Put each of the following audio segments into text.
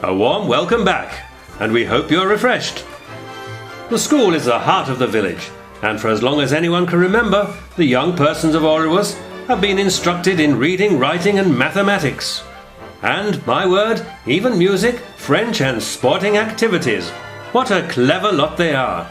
A warm welcome back, and we hope you're refreshed. The school is the heart of the village, and for as long as anyone can remember, the young persons of Alrewas have been instructed in reading, writing and mathematics. And, my word, even music, French and sporting activities. What a clever lot they are.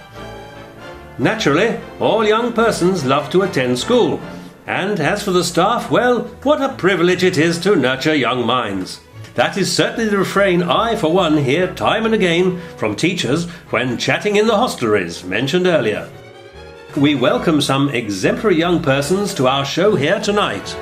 Naturally, all young persons love to attend school. And as for the staff, well, what a privilege it is to nurture young minds. That is certainly the refrain I, for one, hear time and again from teachers when chatting in the hostelries mentioned earlier. We welcome some exemplary young persons to our show here tonight.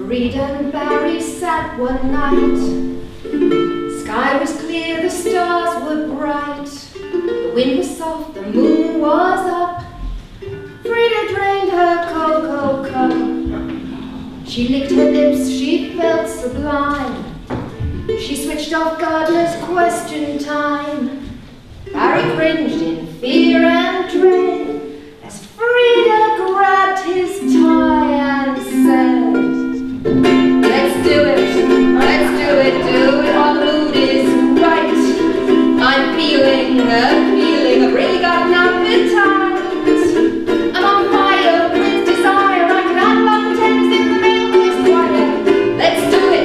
Frida and Barry sat one night. Sky was clear, the stars were bright. The wind was soft, the moon was up. Frida drained her cocoa cup. She licked her lips, she felt sublime. She switched off Gardner's question time. Barry cringed in fear and dread as Frida grabbed his tie and said, let's do it while the mood is right. I'm feeling I've really got an appetite. I'm on fire with desire, I can have long tens in the Milky's choir. Let's do it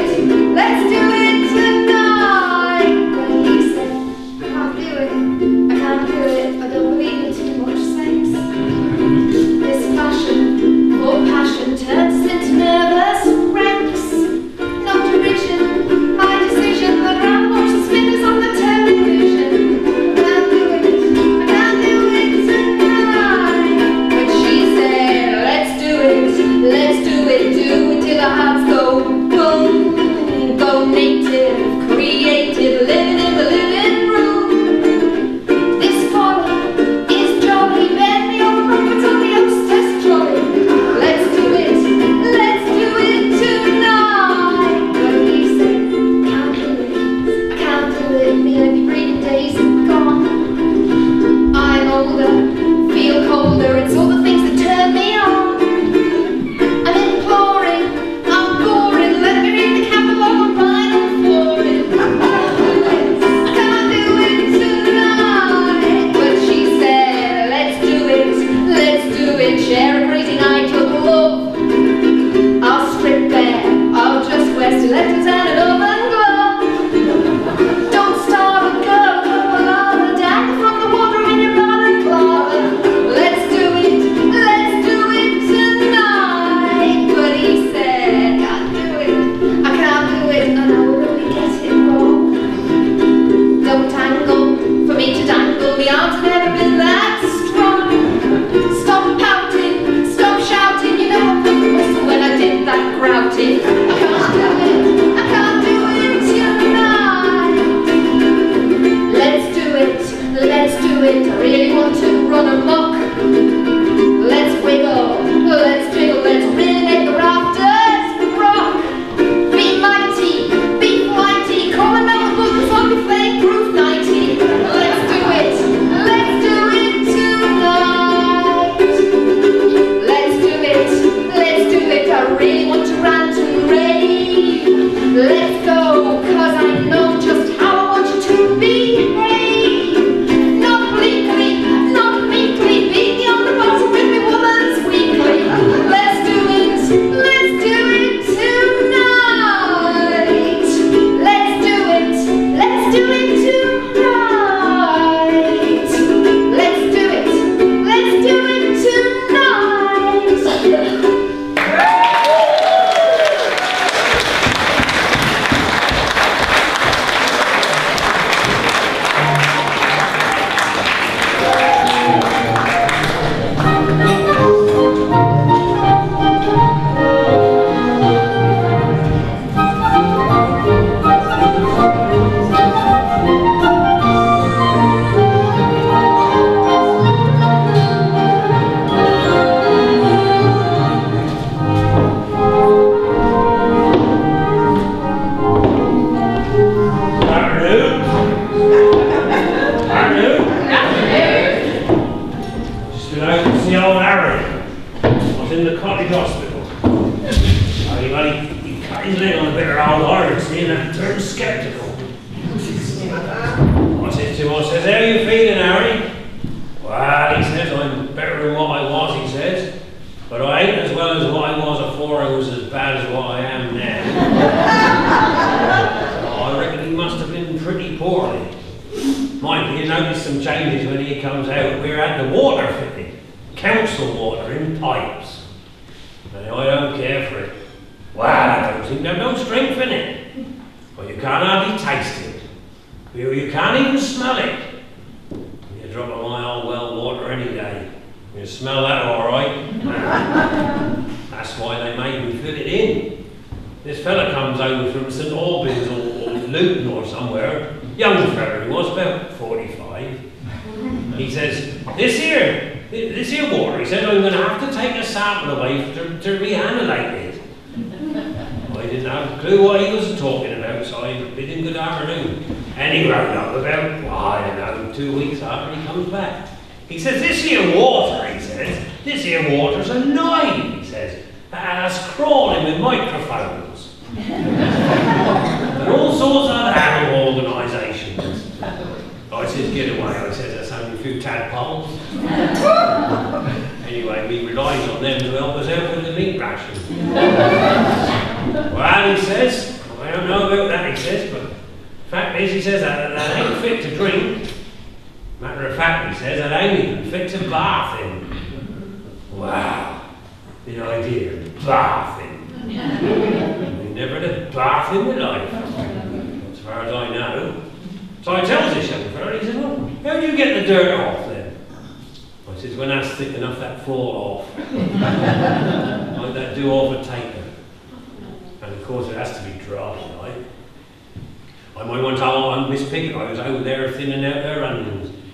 tonight. But he said, do it, I really want to run amok. Let's wiggle, let's jiggle, let's really make the rafters rock. Be mighty, be flighty, come and have a good on the flame-proof 90. Let's do it tonight. Let's do it, I really want to rant and rave. Let's go, 'cause I know just how I want you to behave. Not bleakly, not meekly, beat me on the bottom with me woman's weekly. Let's do it tonight. Let's do it tonight. Let's do it tonight.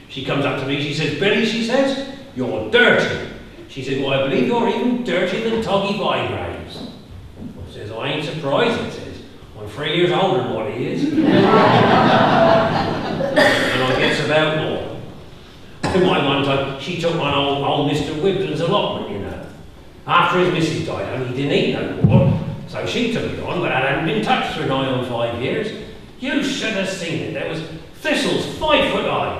She comes up to me, she says, "Billy," she says, "you're dirty." She said, "Well, I believe you're even dirtier than Toggy Bygraves." I says, "I ain't surprised," he says. "I'm 3 years older than what he is." And I gets about more. In my one time, she took my old Mr. Wibden's allotment, you know. After his missus died, and he didn't eat no more, so she took it on, but I hadn't been touched for nigh on 5 years. You should have seen it. There was thistles 5 foot high.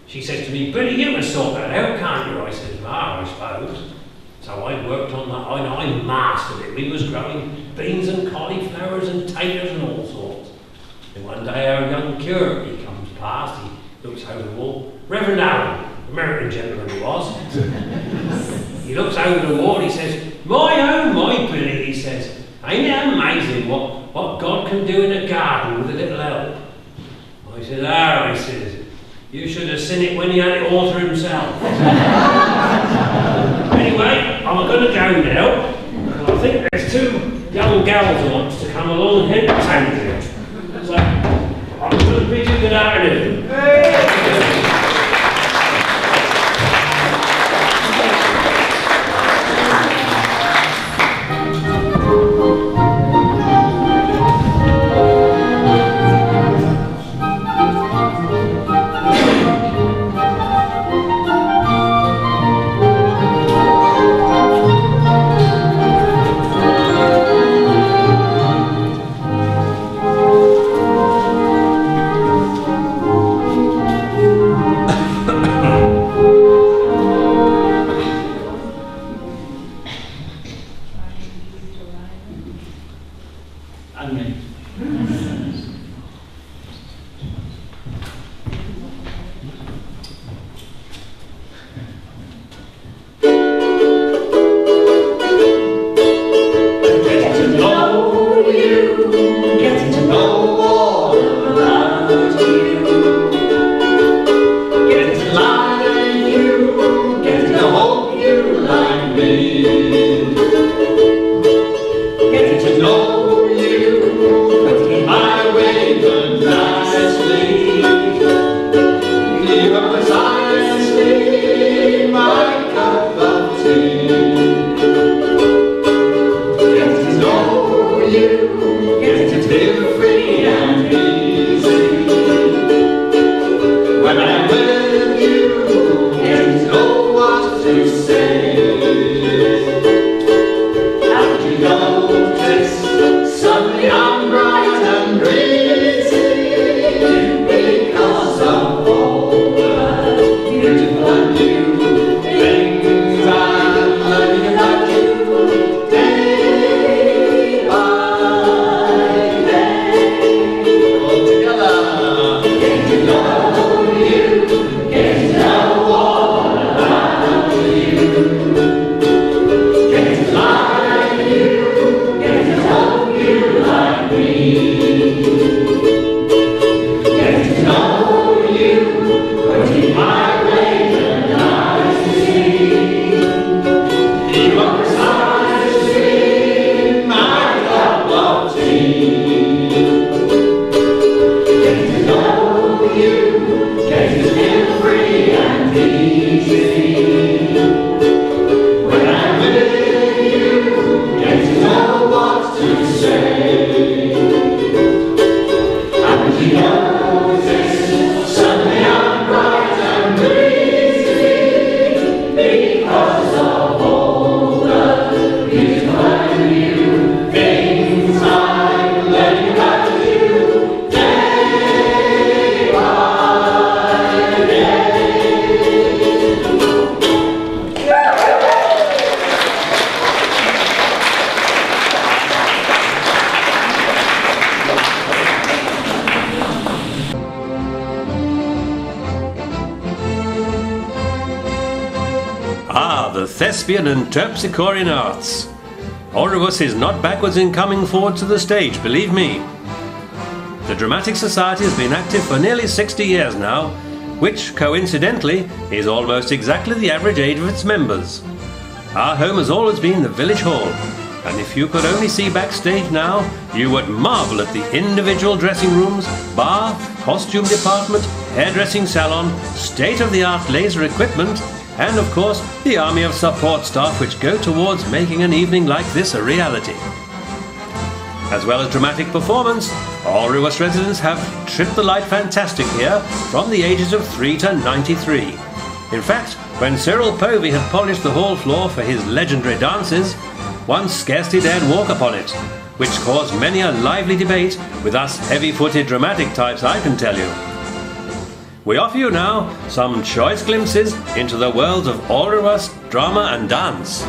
She says to me, "Billy, you can sort that out, can't you?" I says, "I suppose." So I worked on that. I mastered it. We was growing beans and cauliflowers and taters and all sorts. And one day our young curate, he comes past, he looks over the wall. Reverend Allen, American gentleman he was. He looks over the wall, he says, "My oh my Billy," he says, "ain't it amazing what God can do in a garden with a little help?" I said, I says, "You should have seen it when he had it all to himself." Anyway, I'm going to go now. And I think there's 2 young gals who wants to come along and entertain you. So, I'm going to bid you good afternoon. You are precisely my cup of tea. Get to know you, get to live free and easy. When I'm with you, get to know what to say. And you notice suddenly I'm bright and breezy because of all the beautiful and new things I'm learning about you day by day. All together, getting to know you, getting to know all about you, getting to like you, getting to hope you like me, getting to know you, putting my way and eyes to see. You are precisely my cup of tea. Getting to know you, getting to live free and easy. When I'm with you, get to know what to say. And you notice suddenly I'm bright and breezy because of all the beautiful and new things I'm learning about you day by day. Ah, the thespian and terpsichorean arts. Alrewas is not backwards in coming forward to the stage, believe me. The Dramatic Society has been active for nearly 60 years now, which, coincidentally, is almost exactly the average age of its members. Our home has always been the village hall, and if you could only see backstage now, you would marvel at the individual dressing rooms, bar, costume department, hairdressing salon, state-of-the-art laser equipment, and of course the army of support staff which go towards making an evening like this a reality. As well as dramatic performance, Alrewas residents have tripped the light fantastic here from the ages of 3 to 93. In fact, when Cyril Povey had polished the hall floor for his legendary dances, one scarcely dared walk upon it, which caused many a lively debate with us heavy-footed dramatic types, I can tell you. We offer you now some choice glimpses into the worlds of Alrewas, drama and dance.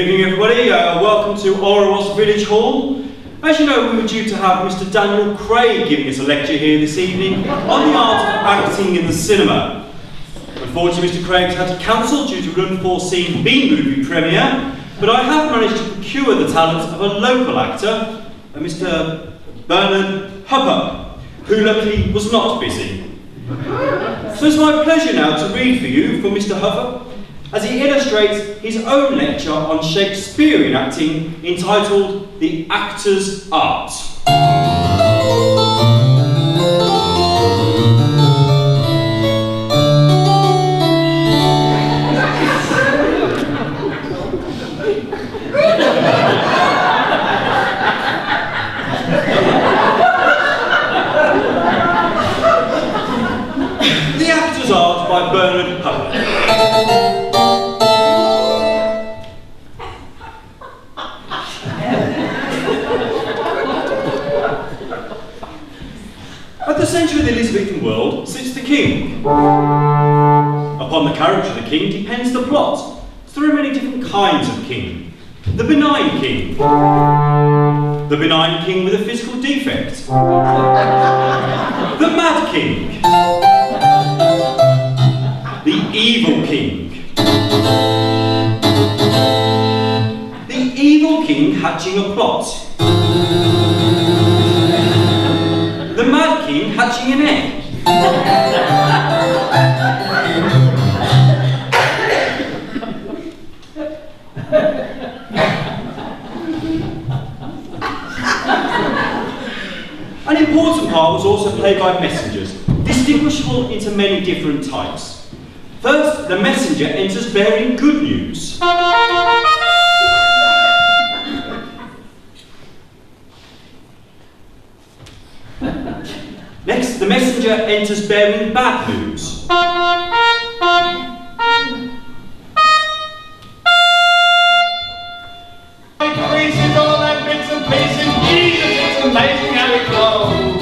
evening, everybody. Welcome to Alrewas Village Hall. As you know, we were due to have Mr. Daniel Craig giving us a lecture here this evening on the art of acting in the cinema. Unfortunately, Mr. Craig's had to cancel due to an unforeseen B-movie premiere, but I have managed to procure the talents of a local actor, Mr. Bernard Hupper, who luckily was not busy. So it's my pleasure now to read for you from Mr. Hupper as he illustrates his own lecture on Shakespearean acting entitled The Actor's Art. The Actor's Art by Bernard Hupper. At the centre of the Elizabethan world sits the king. Upon the character of the king depends the plot. There are many different kinds of king. The benign king. The benign king with a physical defect. The mad king. The evil king. The evil king hatching a plot. The mad king hatching an egg. An important part was also played by messengers, distinguishable into many different types. First, the messenger enters bearing good news. Next, the messenger enters bearing bad news. Increases all that bits and pieces. Jesus, it's amazing how it flows.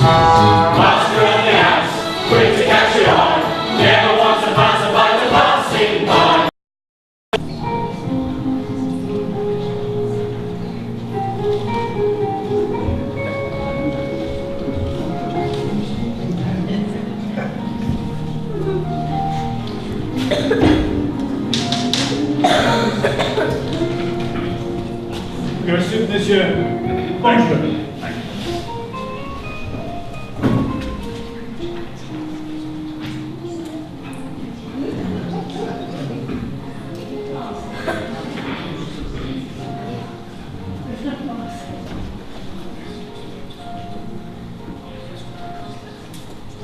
Master of the house, quick to catch your eye. Never wants to pass a by to passing by. Your soup, monsieur. Bonjour.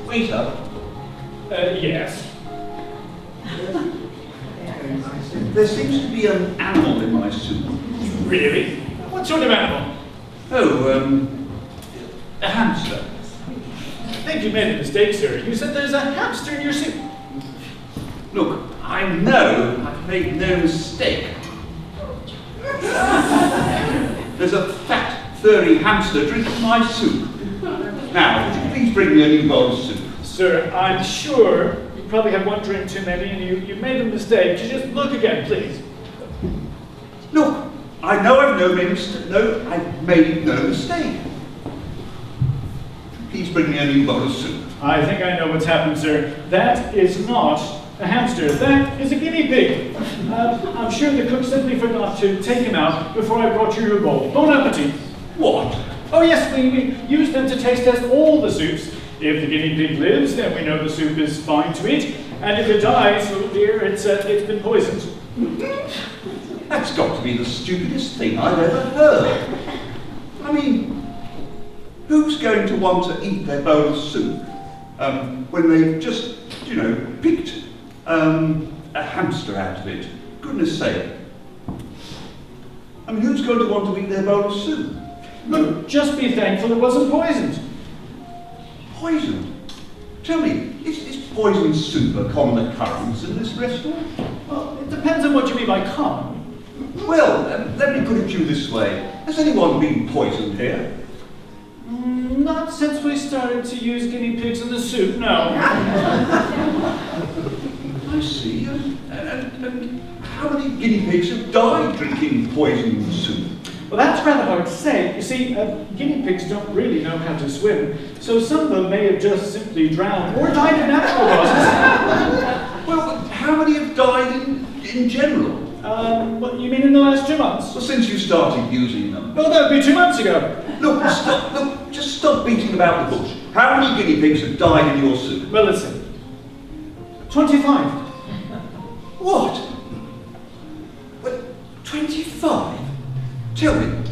Waiter, Yes. there seems to be an animal in my soup. Really? What sort of animal? Oh, a hamster. I think you made a mistake, sir. You said there's a hamster in your soup. Look, I know I've made no mistake. There's a fat, furry hamster drinking my soup. Now, would you please bring me a new bowl of soup? Sir, I'm sure you probably had one drink too many and you made a mistake. You just look again, please. Look, I know I've made no mistake. Please bring me a new bowl of soup. I think I know what's happened, sir. That is not a hamster. That is a guinea pig. I'm sure the cook simply forgot to take him out before I brought you your bowl. Bon appetit. What? Oh yes, we use them to taste test all the soups. If the guinea pig lives, then we know the soup is fine to eat. And if it dies, oh dear, it's been poisoned. That's got to be the stupidest thing I've ever heard. I mean, who's going to want to eat their bowl of soup when they've just, picked a hamster out of it? Goodness sake. I mean, who's going to want to eat their bowl of soup? Look, just be thankful it wasn't poisoned. Poison? Tell me, is poisoned soup a common occurrence in this restaurant? Well, it depends on what you mean by common. Well, let me put it to you this way. Has anyone been poisoned here? Not since we started to use guinea pigs in the soup, no. I see. And how many guinea pigs have died drinking poisoned soup. Well, that's rather hard to say. You see, guinea pigs don't really know how to swim, so some of them may have just simply drowned or died of natural causes. Well, how many have died in general? What, you mean in the last 2 months? Well, since you started using them. Well, that would be 2 months ago. Look, just stop beating about the bush. How many guinea pigs have died in your soup? Well, listen. 25. What? What? 25? Tell me,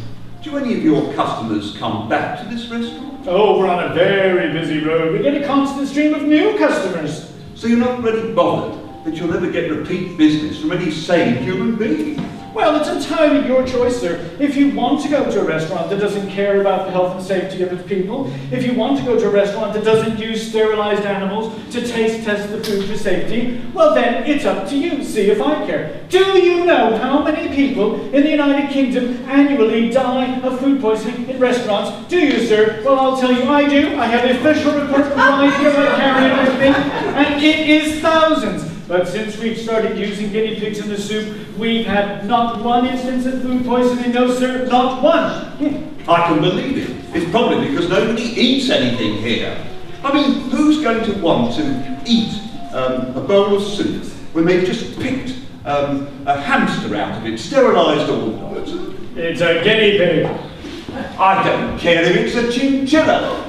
do any of your customers come back to this restaurant? Oh, we're on a very busy road. We get a constant stream of new customers. So you're not really bothered that you'll never get repeat business from any sane human being? Well, it's entirely your choice, sir. If you want to go to a restaurant that doesn't care about the health and safety of its people, if you want to go to a restaurant that doesn't use sterilized animals to taste test the food for safety, well then, it's up to you. See if I care. Do you know how many people in the United Kingdom annually die of food poisoning in restaurants? Do you, sir? Well, I'll tell you, I do. I have the official report right here. I carry it with me, and it is thousands. But since we've started using guinea pigs in the soup, we've had not one instance of food poisoning. No, sir, not one. I can believe it. It's probably because nobody eats anything here. I mean, who's going to want to eat a bowl of soup when they've just picked a hamster out of it, sterilised all of it? It's a guinea pig. I don't care if it's a chinchilla.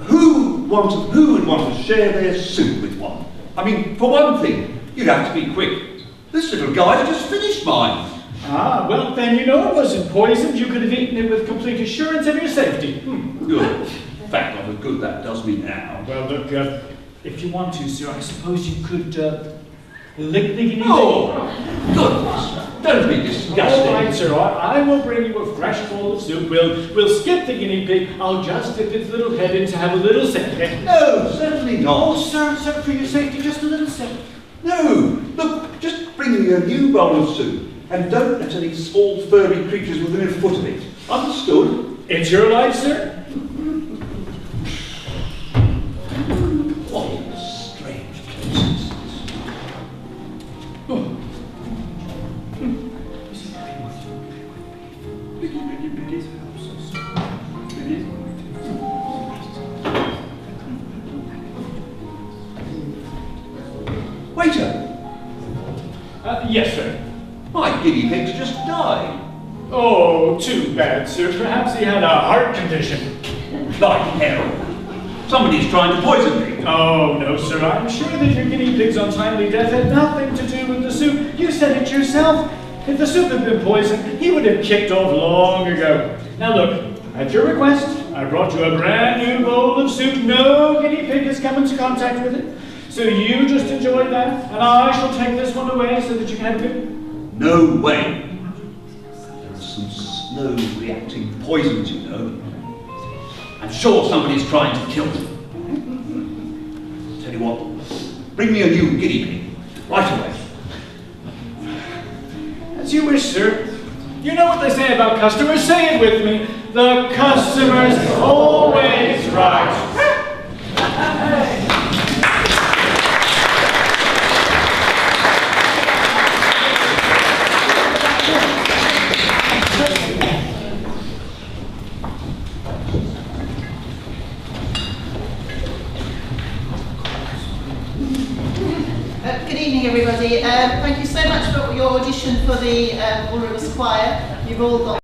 Who would want to share their soup with one? I mean, for one thing, you'd have to be quick. This little guy's just finished mine. Ah, well, then you know it wasn't poisoned. You could have eaten it with complete assurance of your safety. Good. Thank God how good that does me now. Well, look, if you want to, sir, I suppose you could lick the guinea pig. Oh, goodness. Don't be disgusting. All right, sir, I will bring you a fresh bowl of soup. We'll skip the guinea pig. I'll just dip its little head in to have a little sip. No, certainly not. Oh, sir, for your safety, just a little sip. No, look, just bring me a new bowl of soup and don't let any small furry creatures within a foot of it. Understood? It's your life, sir. What a strange place is this? Oh. Waiter! Yes, sir. My guinea pig's just died. Oh, too bad, sir. Perhaps he had a heart condition. Like hell. Somebody's trying to poison me. Oh, no, sir. I'm sure that your guinea pig's untimely death had nothing to do with the soup. You said it yourself. If the soup had been poisoned, he would have kicked off long ago. Now look, at your request, I brought you a brand new bowl of soup. No guinea pig has come into contact with it. So you just enjoy that, and I shall take this one away so that you can have it. No way. There are some snow-reacting poisons, you know. I'm sure somebody's trying to kill me. Tell you what, bring me a new guinea pig, right away. As you wish, sir. You know what they say about customers? Say it with me. The customer's always right. Good evening, everybody. Thank you so much for your audition for the Alrewas choir. You've all got